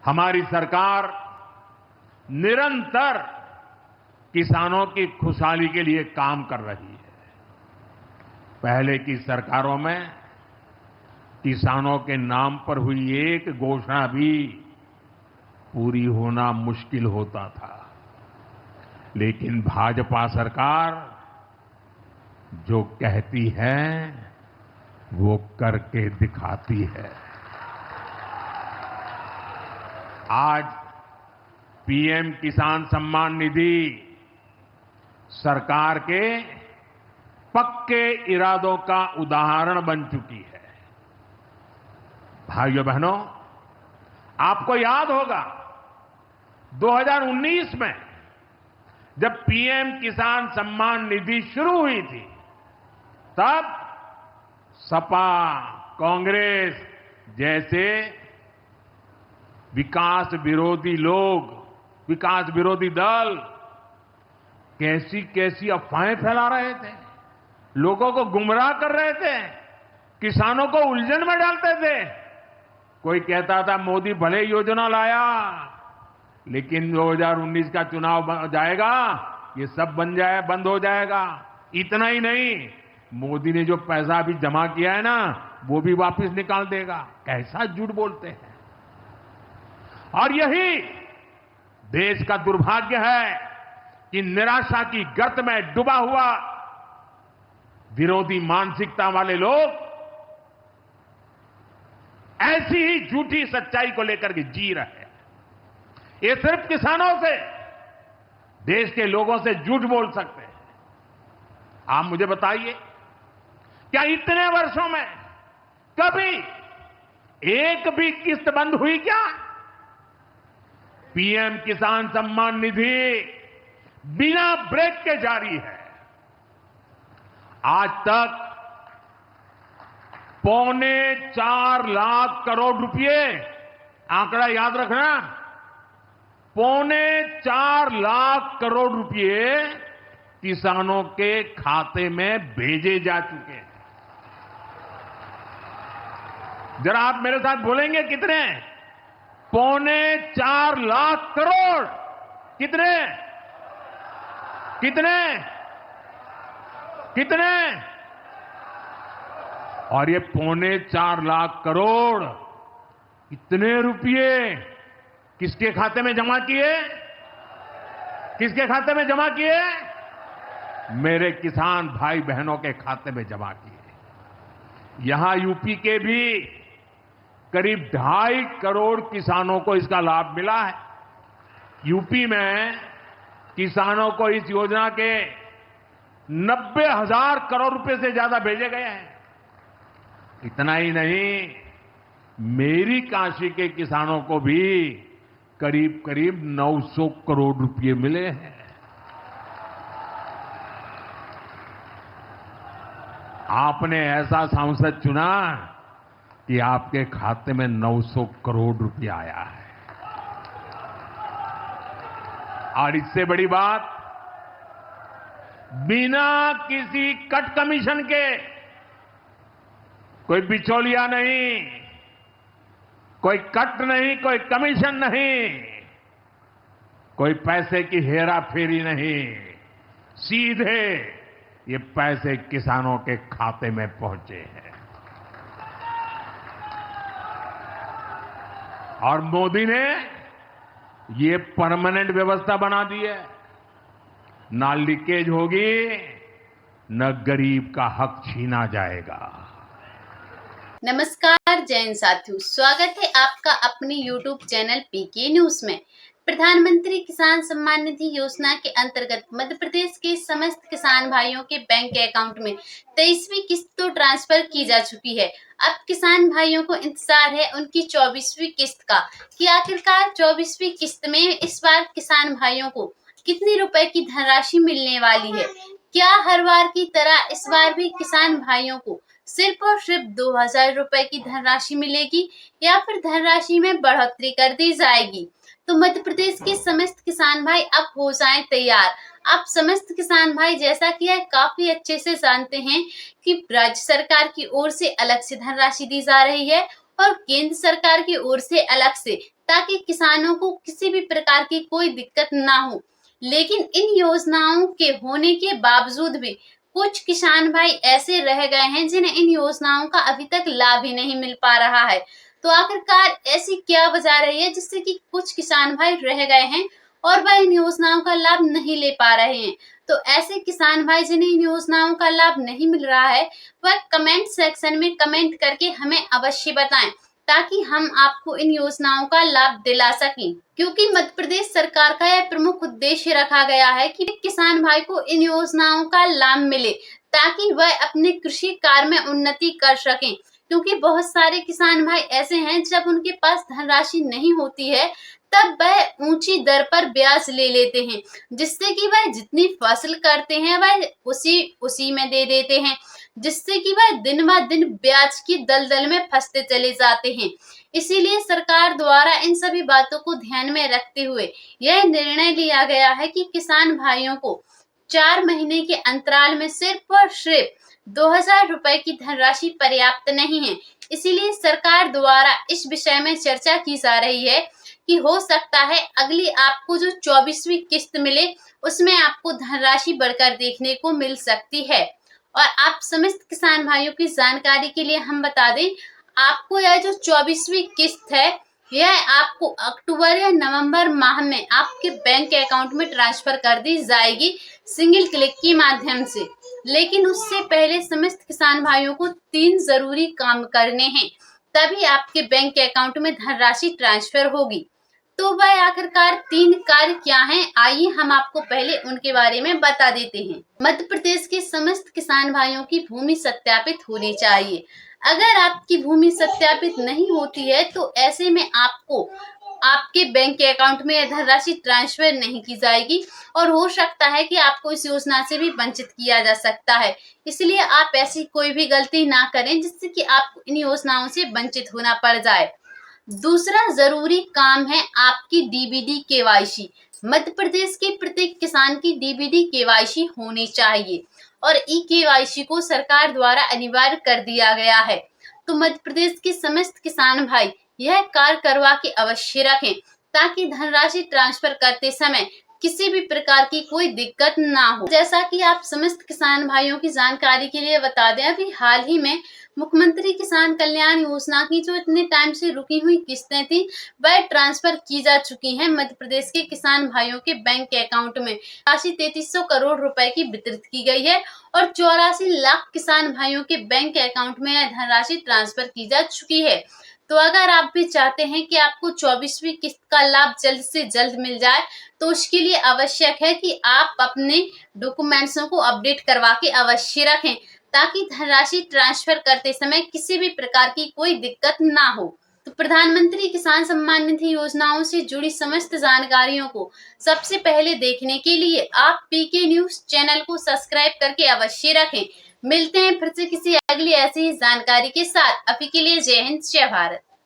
हमारी सरकार निरंतर किसानों की खुशहाली के लिए काम कर रही है। पहले की सरकारों में किसानों के नाम पर हुई एक घोषणा भी पूरी होना मुश्किल होता था, लेकिन भाजपा सरकार जो कहती है वो करके दिखाती है। आज पीएम किसान सम्मान निधि सरकार के पक्के इरादों का उदाहरण बन चुकी है। भाइयों बहनों, आपको याद होगा 2019 में जब पीएम किसान सम्मान निधि शुरू हुई थी, तब सपा, कांग्रेस जैसे विकास विरोधी लोग, विकास विरोधी दल कैसी कैसी अफवाहें फैला रहे थे, लोगों को गुमराह कर रहे थे, किसानों को उलझन में डालते थे। कोई कहता था मोदी भले योजना लाया, लेकिन 2019 का चुनाव जाएगा, ये सब बंद हो जाएगा। इतना ही नहीं, मोदी ने जो पैसा अभी जमा किया है ना, वो भी वापस निकाल देगा। कैसा झूठ बोलते हैं। और यही देश का दुर्भाग्य है कि निराशा की गर्त में डूबा हुआ विरोधी मानसिकता वाले लोग ऐसी ही झूठी सच्चाई को लेकर के जी रहे हैं। ये सिर्फ किसानों से, देश के लोगों से झूठ बोल सकते हैं। आप मुझे बताइए, क्या इतने वर्षों में कभी एक भी किस्त बंद हुई क्या? पीएम किसान सम्मान निधि बिना ब्रेक के जारी है। आज तक 4.25 लाख करोड़ रुपए, आंकड़ा याद रखना, 4.25 लाख करोड़ रुपए किसानों के खाते में भेजे जा चुके हैं। जरा आप मेरे साथ बोलेंगे कितने? 4.25 लाख करोड़। कितने कितने कितने? और ये 4.25 लाख करोड़ इतने रुपए किसके खाते में जमा किए? किसके खाते में जमा किए? मेरे किसान भाई बहनों के खाते में जमा किए। यहां यूपी के भी करीब 2.5 करोड़ किसानों को इसका लाभ मिला है। यूपी में किसानों को इस योजना के 90,000 करोड़ रुपए से ज्यादा भेजे गए हैं। इतना ही नहीं, मेरी काशी के किसानों को भी करीब करीब 900 करोड़ रुपए मिले हैं। आपने ऐसा सांसद चुना कि आपके खाते में 900 करोड़ रुपया आया है। और इससे बड़ी बात, बिना किसी कट कमीशन के, कोई बिचौलिया नहीं, कोई कट नहीं, कोई कमीशन नहीं, कोई पैसे की हेरा फेरी नहीं, सीधे ये पैसे किसानों के खाते में पहुंचे हैं। और मोदी ने ये परमानेंट व्यवस्था बना दी है। ना लीकेज होगी, न गरीब का हक छीना जाएगा। नमस्कार जैन साथियों, स्वागत है आपका अपने YouTube चैनल पीके न्यूज में। प्रधानमंत्री किसान सम्मान निधि योजना के अंतर्गत मध्य प्रदेश के समस्त किसान भाइयों के बैंक अकाउंट में 23वीं किस्त तो ट्रांसफर की जा चुकी है। अब किसान भाइयों को इंतजार है उनकी 24वीं किस्त का कि आखिरकार 24वीं किस्त में इस बार किसान भाइयों को कितनी रुपए की धनराशि मिलने वाली है। क्या हर बार की तरह इस बार भी किसान भाइयों को सिर्फ और सिर्फ 2,000 रुपए की धनराशि मिलेगी या फिर धनराशि में बढ़ोतरी कर दी जाएगी? तो मध्य प्रदेश के समस्त किसान भाई अब हो जाएं तैयार। आप समस्त किसान भाई जैसा कि यह काफी अच्छे से जानते हैं कि राज्य सरकार की ओर से अलग से धनराशि दी जा रही है और केंद्र सरकार की ओर से अलग से, ताकि किसानों को किसी भी प्रकार की कोई दिक्कत ना हो। लेकिन इन योजनाओं के होने के बावजूद भी कुछ किसान भाई ऐसे रह गए हैं जिन्हें इन योजनाओं का अभी तक लाभ ही नहीं मिल पा रहा है। तो आखिरकार ऐसी क्या वजह रही है जिससे कि कुछ किसान भाई रह गए हैं और वह इन योजनाओं का लाभ नहीं ले पा रहे हैं? तो ऐसे किसान भाई जिन्हें इन योजनाओं का लाभ नहीं मिल रहा है, वह कमेंट सेक्शन में कमेंट करके हमें अवश्य बताएं, ताकि हम आपको इन योजनाओं का लाभ दिला सकें। क्योंकि मध्य प्रदेश सरकार का यह प्रमुख उद्देश्य रखा गया है कि किसान भाई को इन योजनाओं का लाभ मिले, ताकि वह अपने कृषि कार्य में उन्नति कर सकें। क्योंकि बहुत सारे किसान भाई ऐसे हैं, जब उनके पास धनराशि नहीं होती है तब वह ऊंची दर पर ब्याज ले लेते हैं, जिससे कि वह जितनी फसल करते हैं वह उसी में दे देते हैं, जिससे कि वह दिन ब दिन ब्याज की दलदल में फंसते चले जाते हैं। इसीलिए सरकार द्वारा इन सभी बातों को ध्यान में रखते हुए यह निर्णय लिया गया है कि किसान भाइयों को 4 महीने के अंतराल में सिर्फ और सिर्फ 2000 रुपए की धनराशि पर्याप्त नहीं है। इसीलिए सरकार द्वारा इस विषय में चर्चा की जा रही है कि हो सकता है अगली आपको जो 24वीं किस्त मिले, उसमें आपको धनराशि बढ़कर देखने को मिल सकती है। और आप समस्त किसान भाइयों की जानकारी के लिए हम बता दें, आपको यह जो 24वीं किस्त है, यह आपको अक्टूबर या नवंबर माह में आपके बैंक अकाउंट में ट्रांसफर कर दी जाएगी सिंगल क्लिक के माध्यम से। लेकिन उससे पहले समस्त किसान भाइयों को 3 जरूरी काम करने हैं, तभी आपके बैंक अकाउंट में धनराशि ट्रांसफर होगी। तो वह आखिरकार 3 कार्य क्या हैं, आइए हम आपको पहले उनके बारे में बता देते हैं। मध्य प्रदेश के समस्त किसान भाइयों की भूमि सत्यापित होनी चाहिए। अगर आपकी भूमि सत्यापित नहीं होती है तो ऐसे में आपको आपके बैंक अकाउंट में धनराशि ट्रांसफर नहीं की जाएगी और हो सकता है कि आपको इस योजना से भी वंचित किया जा सकता है। इसलिए आप ऐसी कोई भी गलती ना करें जिससे कि आपको इन योजनाओं से वंचित होना पड़ जाए। दूसरा जरूरी काम है आपकी डीबीडी केवाईसी। मध्य प्रदेश के प्रत्येक किसान की डीबीडी केवाईसी होनी चाहिए और ई केवाईसी को सरकार द्वारा अनिवार्य कर दिया गया है। तो मध्य प्रदेश के समस्त किसान भाई यह कार्य करवा के अवश्य रखें, ताकि धनराशि ट्रांसफर करते समय किसी भी प्रकार की कोई दिक्कत ना हो। जैसा कि आप समस्त किसान भाइयों की जानकारी के लिए बता दें, अभी हाल ही में मुख्यमंत्री किसान कल्याण योजना की जो इतने टाइम से रुकी हुई किस्तें थी, वह ट्रांसफर की जा चुकी हैं मध्य प्रदेश के किसान भाइयों के बैंक अकाउंट में। राशि 3300 करोड़ रुपए की वितरित की गई है और 84 लाख किसान भाइयों के बैंक अकाउंट में यह धनराशि ट्रांसफर की जा चुकी है। तो अगर आप भी चाहते हैं कि आपको 24वीं किस्त का लाभ जल्द से जल्द मिल जाए, तो उसके लिए आवश्यक है कि आप अपने डॉक्यूमेंट्सों को अपडेट करवा के अवश्य रखें, ताकि धनराशि ट्रांसफर करते समय किसी भी प्रकार की कोई दिक्कत ना हो। तो प्रधानमंत्री किसान सम्मान निधि योजनाओं से जुड़ी समस्त जानकारियों को सबसे पहले देखने के लिए आप पीके न्यूज चैनल को सब्सक्राइब करके अवश्य रखें। मिलते हैं फिर से किसी अगली ऐसी ही जानकारी के साथ। अभी के लिए जय हिंद, जय भारत।